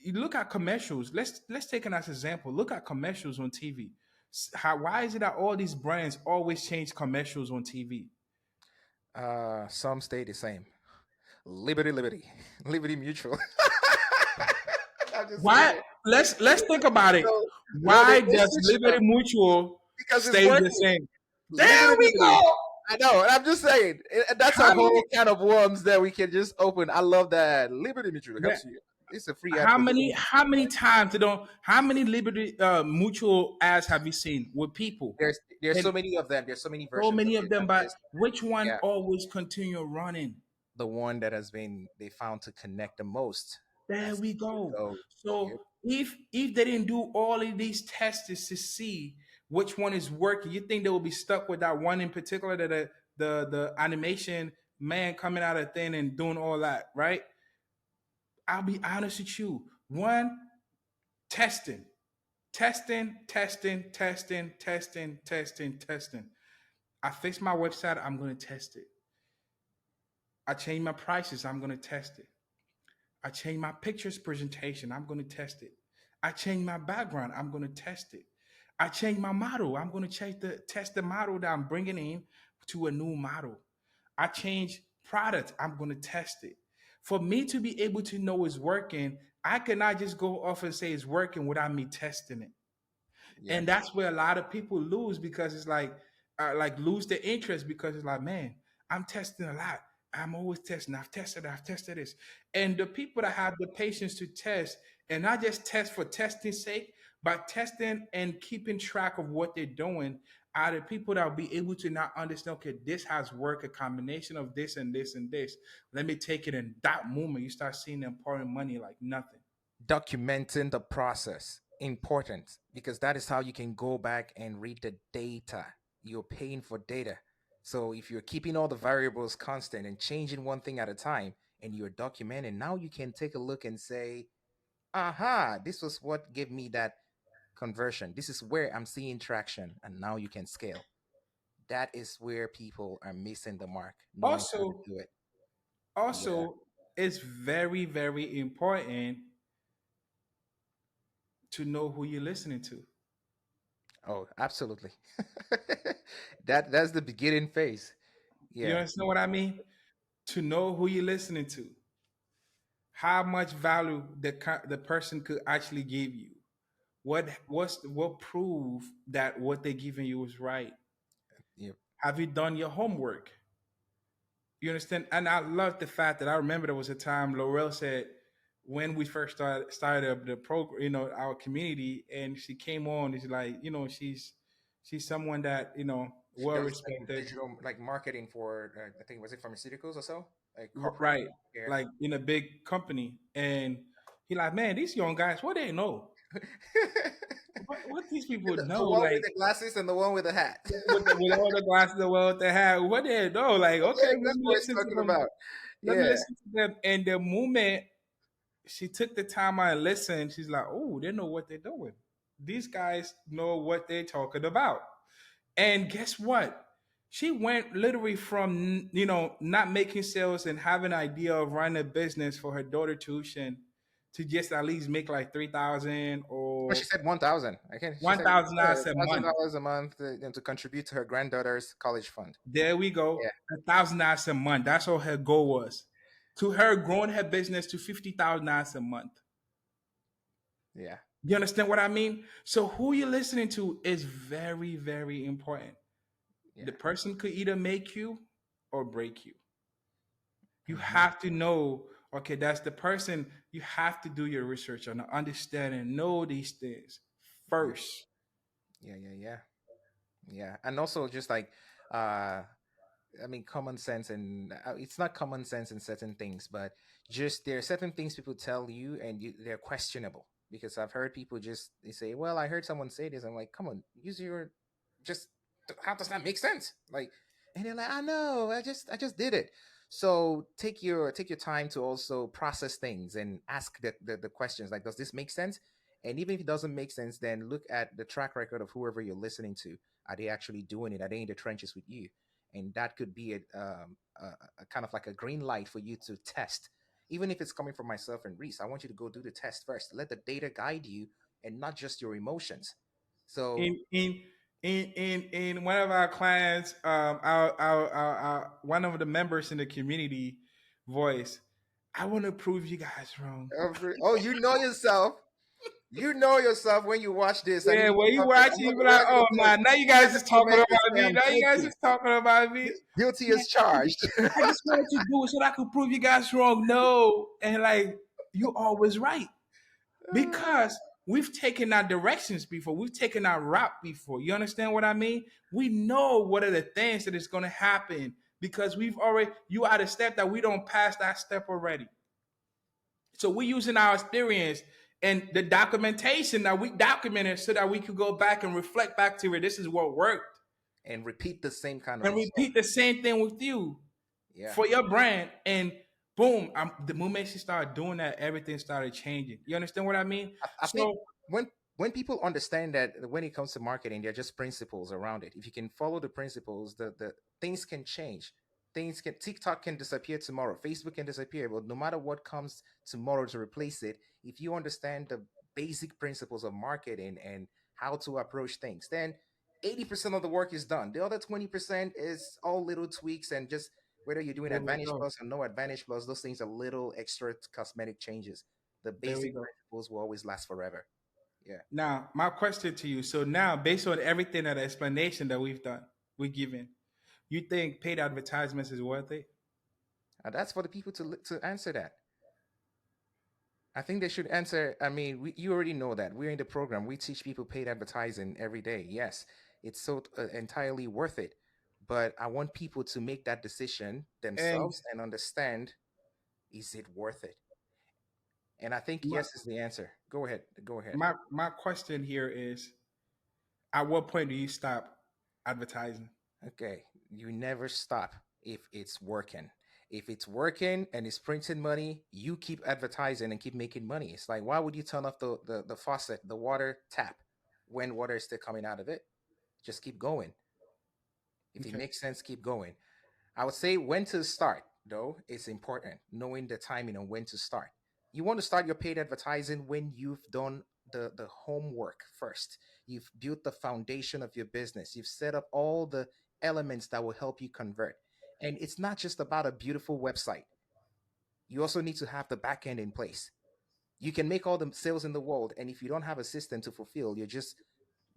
you look at commercials. Let's take an as example. Look at commercials on TV. How why is it that all these brands always change commercials on TV? Some stay the same. Liberty, liberty, liberty mutual. I'm just saying Why? it. Let's think about it. No, no, Why they does switch it Liberty up Mutual because it's stay the working. same? There Liberty, we liberty. go. I know, and I'm just saying that's a How many? whole can of worms that we can just open. I love that Liberty Mutual Yeah. helps you. It's a free ad How for you. many? How many times they don't? How many Liberty Mutual ads have you seen with people? There's And so many of them. There's so many so versions of many of it. them, I'm but just which one yeah, always continue running? the one that has been they found to connect the most. There That's the we way to go. go. Yep. So if they didn't do all of these tests to see which one is working, you think they will be stuck with that one in particular, that the animation man coming out of thin and doing all that, right? I'll be honest with you. One, testing, testing. I fixed my website, I'm gonna test it. I changed my prices, I'm gonna test it. I changed my pictures presentation. I'm going to test it. I changed my background. I'm going to test it. I changed my model. I'm going to test the model that I'm bringing in to a new model. I changed product. I'm going to test it. For me to be able to know it's working, I cannot just go off and say it's working without me testing it. Yeah. And that's where a lot of people lose, because it's like lose the interest, because it's like, man, I'm testing a lot. I'm always testing. I've tested this. And the people that have the patience to test, and not just test for testing's sake, but testing and keeping track of what they're doing, are the people that will be able to not understand, okay, this has worked, a combination of this and this and this. Let me take it. In that moment, you start seeing them pouring money like nothing. Documenting the process. important because that is how you can go back and read the data. You're paying for data. So if you're keeping all the variables constant and changing one thing at a time and you're documenting, now you can take a look and say, aha, this was what gave me that conversion. This is where I'm seeing traction. And now you can scale. That is where people are missing the mark, knowing how to Also, do it. Yeah. also, it's very, very important to know who you're listening to. Oh, absolutely. That's the beginning phase. You Yeah. understand what I mean? To know who you're listening to, how much value the person could actually give you. What proof that what they're giving you is right? Yep. Have you done your homework? You understand? And I love the fact that I remember there was a time Laurel said when we first started up the program, our community, and she came on. It's like she's someone that She well does like respected, digital like marketing for I think was it pharmaceuticals or so? Like corporate. right? Yeah. Like in a big company, and he like, man, these young guys, what they know? What these people The know? one with Like the glasses and the one with the hat. with all the glasses in the world they have, what they know? Like, okay, Yeah, let that's me what he's listen to talking them. about. Let me Yeah. listen to them. And the moment she took the time out and listened, she's like, oh, they know what they're doing. These guys know what they're talking about. And guess what? She went literally from not making sales and having an idea of running a business for her daughter tuition to just at least make like 3,000 Well, she or said 1,000. I can. She said $1,000 a thousand month. dollars a month to contribute to her granddaughter's college fund. There we Yeah. go. $1,000 a month. That's all her goal was. To her, growing her business to $50,000 a month. Yeah. You understand what I mean? So who you're listening to is very, very important. The Yeah. person could either make you or break you. You Hmm. have to know, okay, that's the person. You have to do your research and understand and know these things Yeah. first. Yeah. Yeah. Yeah. Yeah. And also just like uh I mean, common sense, and it's not common sense in certain things, but just there are certain things people tell you, and they're questionable. Because I've heard people just they say, "Well, I heard someone say this." I'm like, "Come on, use your just how does that make sense?" Like, and they're like, "I know, I just did it." So take your time to also process things and ask the questions like, "Does this make sense?" And even if it doesn't make sense, then look at the track record of whoever you're listening to. Are they actually doing it? Are they in the trenches with you? And that could be a kind of like a green light for you to test. Even if it's coming from myself and Reese, I want you to go do the test first. Let the data guide you and not just your emotions. So In one of our clients, our one of the members in the community voice, I want to prove you guys wrong. oh, you know yourself when you watch this, and Yeah, even when you I'm watch it, not you be we're like, not oh gonna say man, now you we're not guys gonna is go talking make it about say me. I'm Now you guys guilty. is talking about me. Guilty Man, as charged. I just wanted to do it so that I could prove you guys wrong. No, and like you always right because we've taken our directions before. We've taken our route before. You understand what I mean? We know what are the things that is going to happen because we've already you at a step that we don't pass that step already. So we're using our experience and the documentation that we documented so that we could go back and reflect back to it. This is what worked. And repeat the same kind of And result. repeat the same thing with you Yeah. for your brand. And boom, the moment she started doing that, everything started changing. You understand what I mean? I think So when people understand that when it comes to marketing, they're just principles around it. If you can follow the principles, the things can change. Things can TikTok can disappear tomorrow, Facebook can disappear, but no matter what comes tomorrow to replace it, if you understand the basic principles of marketing and how to approach things, then 80% of the work is done. The other 20% is all little tweaks and just whether you're doing there we Advantage go. Plus or no Advantage Plus, those things are little extra cosmetic changes. The There we basic go. principles will always last forever. Yeah. Now, my question to you. So now, based on everything that explanation that we've done, we've given, you think paid advertisements is worth it? And that's for the people to answer that. I think they should answer. I mean, you already know that we're in the program. We teach people paid advertising every day. Yes, it's so entirely worth it. But I want people to make that decision And themselves and understand, is it worth it? And I think My yes is the answer. Go ahead. Go ahead. my question here is, at what point do you stop advertising? Okay. You never stop if it's working. If it's working and it's printing money, you keep advertising and keep making money. It's like, why would you turn off the faucet, the water tap, when water is still coming out of it? Just keep going. If it Okay. makes sense, keep going. I would say when to start, though, is important, knowing the timing on when to start. You want to start your paid advertising when you've done the homework first. You've built the foundation of your business. You've set up all the elements that will help you convert. And it's not just about a beautiful website. You also need to have the back end in place. You can make all the sales in the world, and if you don't have a system to fulfill, you're just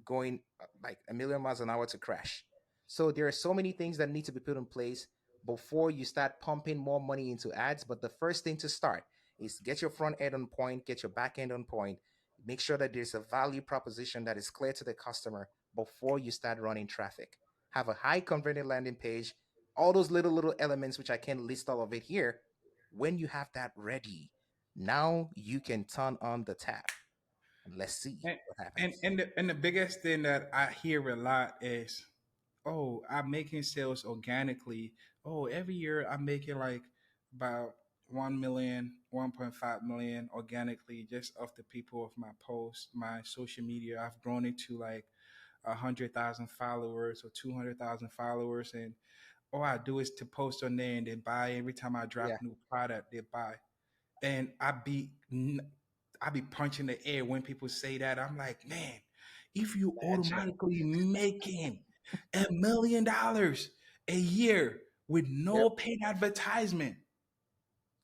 going like a million miles an hour to crash. So there are so many things that need to be put in place before you start pumping more money into ads. But the first thing to start is get your front end on point, get your back end on point, make sure that there's a value proposition that is clear to the customer before you start running traffic. Have a high converting landing page, all those little elements, which I can't list all of it here. When you have that ready, now you can turn on the tap and let's see And what and happens. and the biggest thing that I hear a lot is, oh, I'm making sales organically. Oh, every year I'm making like about 1 million, 1.5 million organically just off the people of my posts, my social media. I've grown it to like 100,000 followers or 200,000 followers, and all I do is to post on there and they buy every time I Yeah. drop new product. They buy, and I be punching the air when people say that. I'm like, man, if you Imagine. automatically making $1 million a year with Yep. no paid advertisement,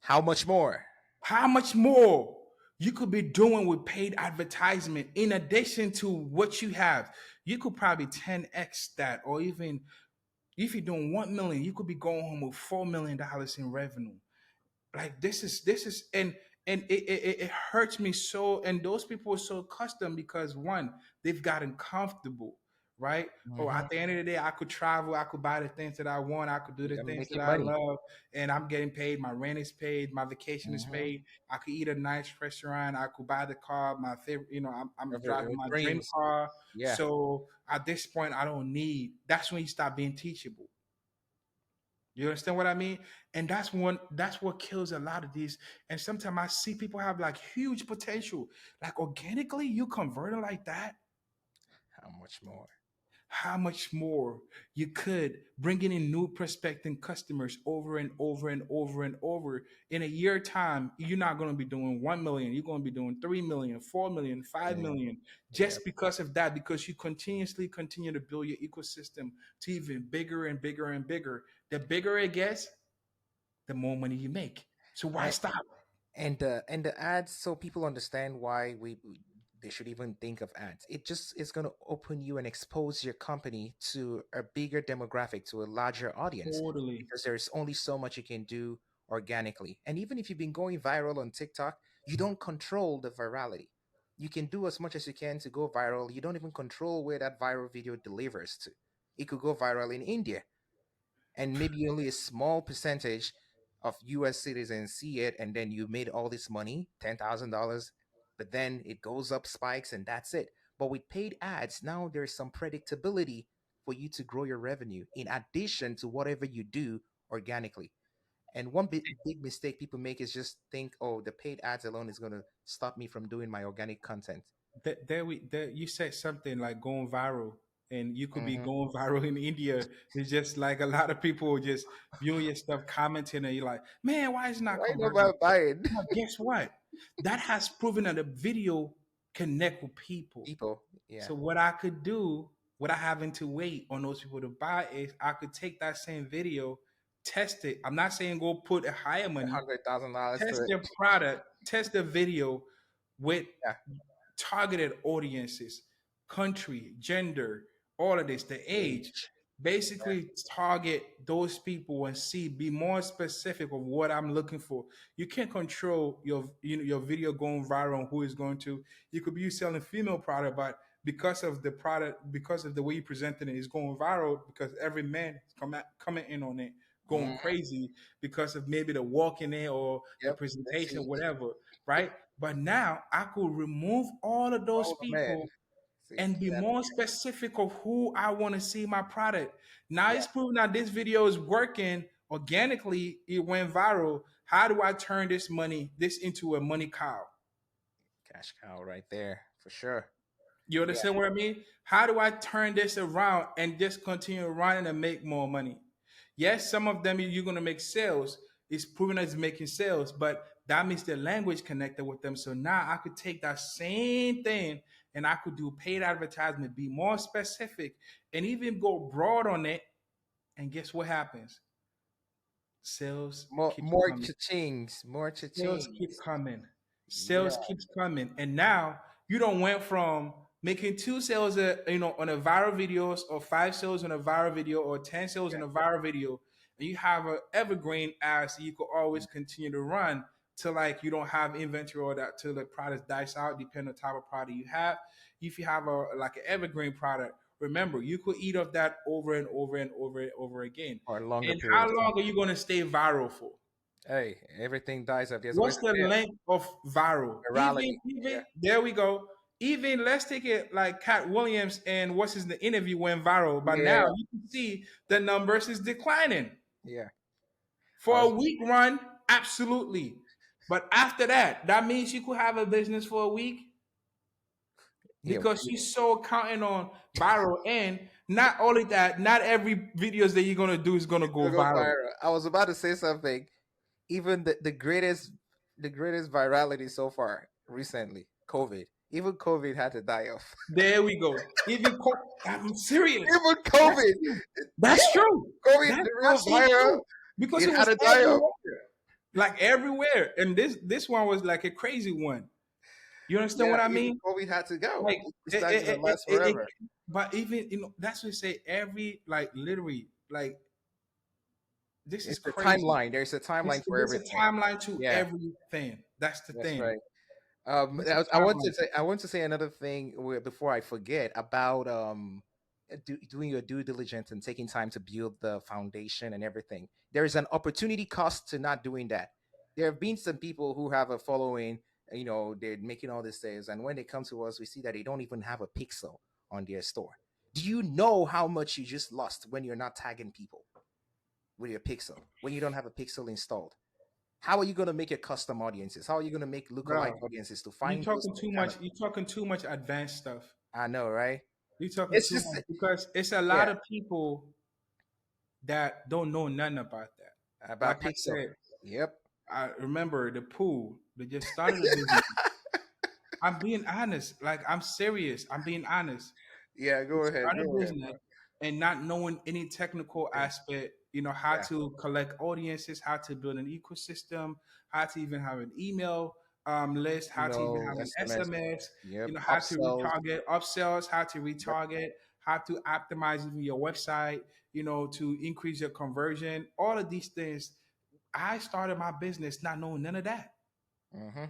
How much more? how much more you could be doing with paid advertisement in addition to what you have? You could probably 10x that, or even if you're doing 1 million, you could be going home with $4 million in revenue. Like this is and it hurts me so, and those people are so accustomed because one, they've gotten comfortable, right? Or Hmm. at the end of the day, I could travel, I could buy the things that I want, I could do the I'm things that making I money. love, and I'm getting paid. My rent is paid, my vacation is Hmm. paid. I could eat a nice restaurant, I could buy the car, my favorite, I'm driving With my dream dreams. car. Yeah. So at this point I don't need, that's when you stop being teachable. You understand what I mean? And that's what kills a lot of these. And sometimes I see people have like huge potential. Like organically, you converting like that. How much more? How much more you could bringing in new prospecting customers over and over and over and over. In a year time, you're not going to be doing 1 million. You're going to be doing 3 million, 4 million, five Yeah. million, Yeah. just because of that, because you continuously continue to build your ecosystem to even bigger and bigger and bigger. The bigger it gets, the more money you make. So why And stop? and the ads, so people understand why they should even think of ads. It just is going to open you and expose your company to a bigger demographic, to a larger audience, Totally. because there's only so much you can do organically. And even if you've been going viral on TikTok, you don't control the virality. You can do as much as you can to go viral. You don't even control where that viral video delivers to. It could go viral in India, and maybe only a small percentage of US citizens see it, and then you made all this money, $10,000, but then it goes up, spikes, and that's it. But with paid ads, now there's some predictability for you to grow your revenue in addition to whatever you do organically. And one big mistake people make is just think, oh, the paid ads alone is going to stop me from doing my organic content. There you said something like going viral, and you could be Hmm. going viral in India. It's just like a lot of people just viewing your stuff, commenting, and you're like, man, why is it not Why converting? nobody buying? But guess what? That has proven that the video connect with people. People, yeah, So what I could do without having to wait on those people to buy is I could take that same video, test it. I'm not saying go put a higher money. $100,000 to Test it. their product, test the video with Yeah, targeted audiences, country, gender, all of this, the age. age. Basically, target those people and see, be more specific of what I'm looking for. You can't control your video going viral and who is going to. You could be you selling female product, but because of the product, because of the way you presented it, is going viral because every man is commenting on it, going Mhm. crazy because of maybe the walk in it or the Yep. Let's presentation, see. whatever, right? But now I could remove all of those Oh man. people See, and be that, more specific of who I want to see my product. Now yeah, it's proven that this video is working organically. It went viral. How do I turn this into a money cow? cash cow right there for sure. You Yeah, understand what I mean? How do I turn this around and just continue running and make more money? Yes, some of them you're gonna make sales. It's proven as making sales, but that means the language connected with them. So now I could take that same thing and I could do paid advertisement, be more specific, and even go broad on it. And guess what happens? Sales keeps more coming. cha-chings, more Sales keep cha-chings. coming. Yeah, Sales keeps coming. And now you don't went from making two sales on a viral videos or five sales on a viral video or 10 sales yeah. on a viral video. And you have an evergreen as you could always continue to run till like you don't have inventory or that till the product dies out, depending on the type of product you have. If you have a like an evergreen product, remember you could eat off that over and over and over and over again. For a longer And period how of long time. are you gonna stay viral for? Hey, everything dies up. There's always What's a the length of viral? virality. Yeah, Even there we go. Even let's take it like Cat Williams and what's his the interview went viral, but yeah, now you can see the numbers is declining. yeah. I For a was, week run, absolutely. But after that, that means you could have a business for a week yeah, because she's so counting on viral. And not only that, not every videos that you're gonna do is gonna it's go gonna go viral. viral. I was about to say something. Even the greatest virality so far recently, COVID. Even COVID had to die off. There we go. I'm serious. Even That's COVID, true. yeah, That's true. COVID, That's the real absolutely viral, true. Because it it had was to die off. everywhere. Like everywhere. And this one was like a crazy one. You understand Yeah, what I even mean? COVID had to go. Like It's not gonna last forever. but even that's what I say every like literally like this is It's a crazy. timeline. There's a timeline for There's a everything. timeline to Yeah, everything. That's the that's thing. right. There's a timeline. I want to say another thing before I forget about doing your due diligence and taking time to build the foundation and everything. There is an opportunity cost to not doing that. There have been some people who have a following, they're making all these sales, and when they come to us, we see that they don't even have a pixel on their store. Do you know how much you just lost when you're not tagging people with your pixel, when you don't have a pixel installed? How are you going to make your custom audiences? How are you going to make lookalike Bro, audiences to find those kind of? you're talking too much advanced stuff. I know, right? You're talking It's too just much because it's a yeah lot of people that don't know nothing about that. Like about I pixel. said, Yep. I remember the pool. They just started a business. I'm being honest. Like I'm serious. I'm being honest. Yeah, go ahead. Start a Go ahead, business and not knowing any technical bro. aspect, how Yeah. to collect audiences, how to build an ecosystem, how to even have an email list, how to even Email, have an SMS. SMS, Yep. how to Upsells. retarget, upsells, how to Yep. retarget, how to optimize even your website, to increase your conversion. All of these things. I started my business not knowing none of that. Mm-hmm.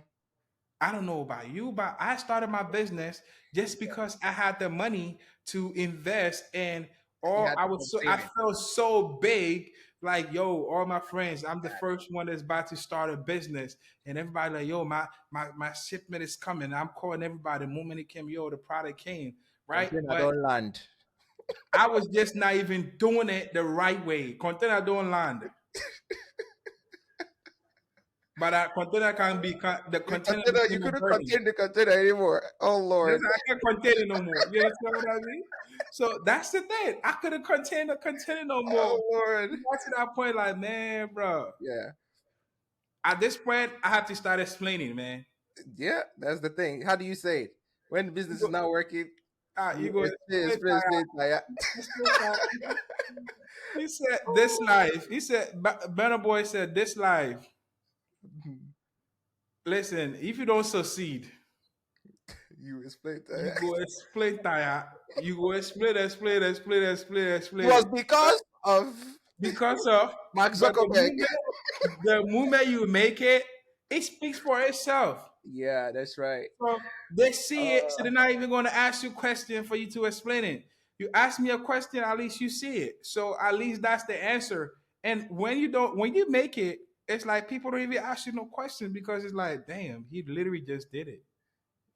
I don't know about you, but I started my business just Yeah. because I had the money to invest and You all had to start I saving. felt so big, like yo, all my friends, I'm the first one that's about to start a business. And everybody like, yo, my shipment is coming. I'm calling everybody the moment it came, yo, the product came, right? Container But don't land. I was just not even doing it the right way. Container don't land. But container can be the The container container, you became a couldn't burden. contain the container anymore. Oh This Lord. I can't contain it no more. You understand what I mean? So that's the thing. I couldn't contain the container no more. Oh Lord. You got to that point, like, man, bro. Yeah. At this point, I have to start explaining, man. Yeah, that's the thing. How do you say it? When the You business is go, not working, you you go explain, explain, explain, explain. Yeah. explain, he said this life. He said, Banner Boy said this life. Listen, if you don't succeed, You explain. you That. go explain tire. You go It explain was it. because of Because of Mark but Zuckerberg. the moment you make it, it speaks for itself. Yeah, that's right. So they see it, so Uh, they're not even going to ask you a question for you to explain it. You ask me a question, at least you see it. So at least that's the answer. And when you don't, when you make it, it's like people don't even ask you no questions because it's like, damn, he literally just did it.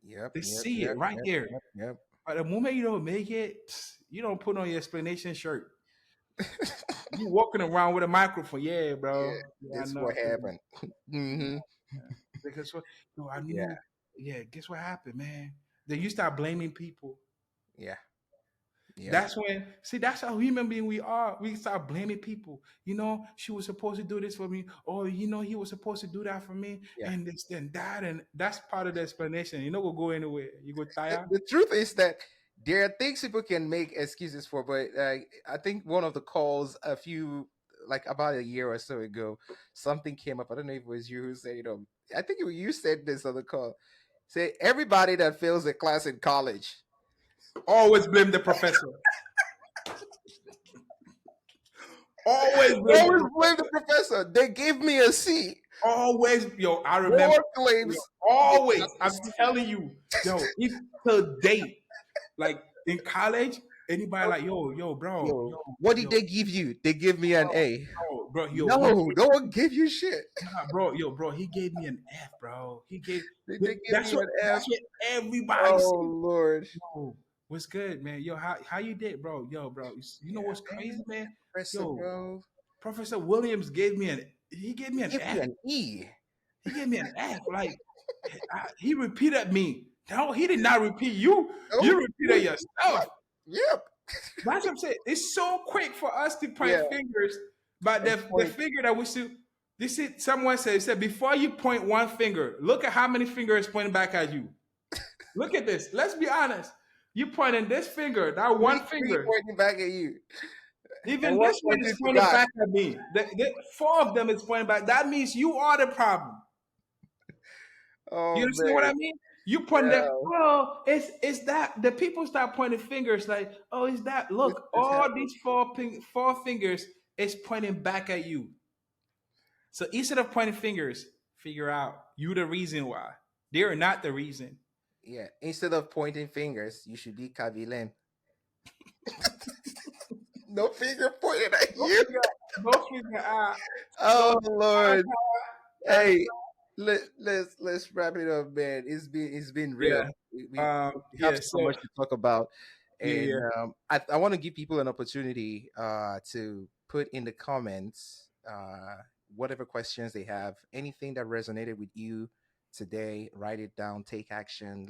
Yep, They yep, see yep, it right yep, there. yep, yep. But the moment you don't make it, you don't put on your explanation shirt. You walking around with a microphone, yeah, Yeah, bro. Yeah, I this know. what happened. Hmm. Yeah. Because what? Yo, I Yeah, knew. Yeah, guess what happened, man? Then you start blaming people. yeah, yep, That's when, see, that's how human being we are. We start blaming people. She was supposed to do this for me, or he was supposed to do that for me, yeah. and this, and that, and that's part of the explanation. You know, we'll go anywhere. You go tired. The truth is that there are things people can make excuses for, but I think one of the calls a few, like about a year or so ago, something came up. I don't know if it was you who said, I think you said this on the call. Say everybody that fails a class in college, Always blame the professor. Always blame the always blame the professor. professor. They gave me a C. Always, yo, I No remember. one Yo, claims they always, got the I'm C. telling you, yo, if to date, like in college, anybody like, yo, bro, Yo, yo, what did yo, they give you? They give me an A. bro, yo, he No, no one gave you shit. nah, bro, yo, bro, he gave me an F, bro. He gave They give that's me what an F. that's what everybody Oh said. Lord. Yo, what's good, man? Yo, how you did, bro? Yo, bro, you know Yeah, what's man. crazy, man? Professor, Yo, bro. Professor Williams gave me He an gave me F. an E. He gave me an F. Like he repeated me. No, he did not repeat you. Oh, You repeated what? yourself. Yep. That's what I'm saying. It's so quick for us to point Yeah. fingers, but And the point. finger that we see. This is someone said before you point one finger, look at how many fingers pointing back at you. Look at this. Let's be honest. You pointing this finger, that one Three finger. pointing back at you. And Even one this one pointing is to pointing God. back at me. Four of them is pointing back. That means you are the problem. You Oh understand what man. I mean? You point there. Yeah. Oh, it's that the people start pointing fingers like, oh, is that? This Look, this all happened. these four fingers is pointing back at you. So instead of pointing fingers, figure out you the reason why. They are not the reason. Yeah. Instead of pointing fingers, you should be Kavilen. No finger pointed at Don't you. figure, don't figure out. Oh Don't Lord. uh, Hey, let's wrap it up, man. It's been real. yeah. We have Yeah. so So much to talk about, and yeah. I want to give people an opportunity to put in the comments whatever questions they have, anything that resonated with you today. Write it down, take action.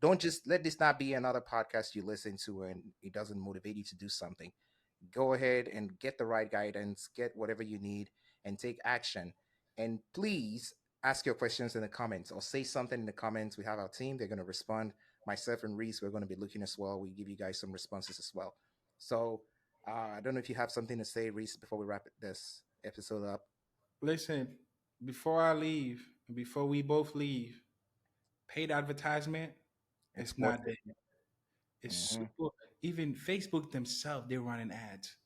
Don't just let this not be another podcast you listen to and it doesn't motivate you to do something. Go ahead and get the right guidance, get whatever you need, and take action. And please ask your questions in the comments or say something in the comments. We have our team, they're going to respond. Myself and Reese, we're going to be looking as well. We give you guys some responses as well. So I don't know if you have something to say, Reese, before we wrap this episode up. Listen, before I leave, before we both leave, paid advertisement, It's it's worth not it. there. It's Hmm. super. Even Facebook themselves, they're running ads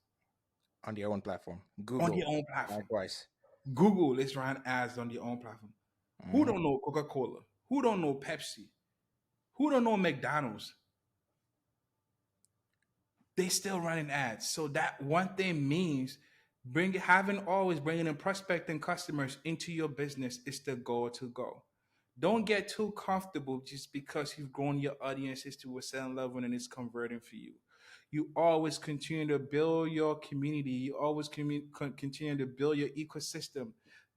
On their own platform. on Google, their own platform. likewise. Google is running ads on their own platform. Who Hmm. don't know Coca Cola? Who don't know Pepsi? Who don't know McDonald's? They still running ads. So that one thing means having always bringing in prospecting customers into your business is the goal to go. Don't get too comfortable just because you've grown your audiences to a certain level and it's converting for you. You always continue to build your community. You always continue to build your ecosystem.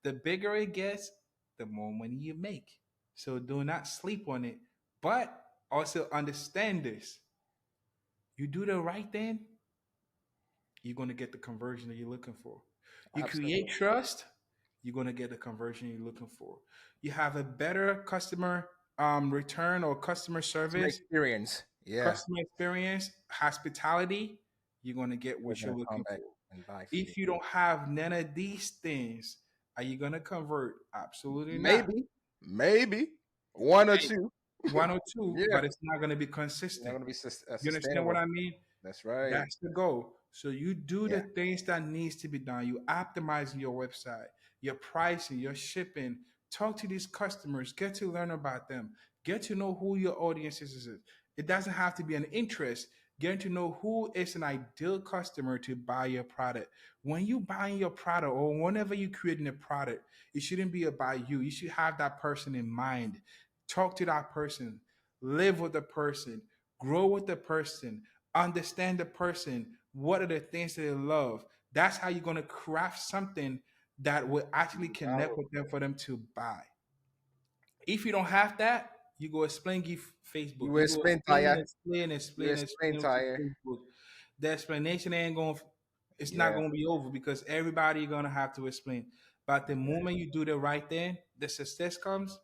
The bigger it gets, the more money you make. So do not sleep on it. But also understand this. You do the right thing, you're going to get the conversion that you're looking for. You create Absolutely. trust, you're going to get the conversion you're looking for. You have a better customer return or customer Customer service, experience. Yeah. customer experience, hospitality, you're going to get They're what going you're to come looking back for. and buy from you. If you don't have none of these things, are you going to convert? Absolutely not. Maybe, maybe one or Hey, two. one or two, Yeah, but it's not going to be it's not consistent. going to be You understand what sustainable. I mean? That's right. That's the goal. So you do Yeah, the things that needs to be done. You optimizing your website, your pricing, your shipping. Talk to these customers. Get to learn about them. Get to know who your audience is. It doesn't have to be an interest. getting to know who is an ideal customer to buy your product. When you buying your product or whenever you creating a product, it shouldn't be about you. You should have that person in mind. Talk to that person, live with the person, grow with the person, understand the person. What are the things that they love? That's how you're gonna craft something that will actually connect with them for them to buy. If you don't have that, you go explain, give Facebook. You You go explain, explain, Taya. explain, You explain, explain, explain to Taya. Facebook. The explanation ain't going. It's not Yeah, going to be over because everybody gonna have to explain. But the yeah, moment you do the right thing, the success comes.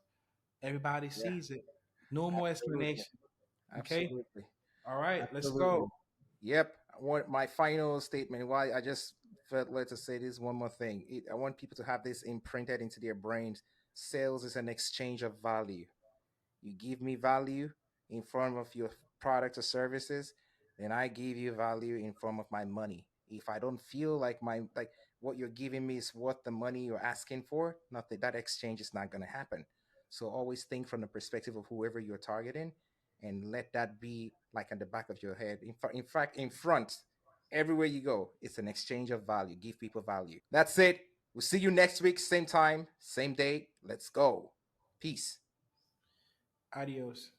Everybody yeah. sees it. No more Absolutely, explanation. Okay. absolutely, All right. Let's absolutely. go. Yep. I want my final statement. Why I just felt led to say this one more thing. I want people to have this imprinted into their brains. Sales is an exchange of value. You give me value in form of your product or services, then I give you value in form of my money. If I don't feel like my like what you're giving me is worth the money you're asking for, nothing that exchange is not going to happen. So always think from the perspective of whoever you're targeting, and let that be like in the back of your head. In fact, in front, everywhere you go, it's an exchange of value. Give people value. That's it. We'll see you next week, same time, same day. Let's go. Peace. Adios.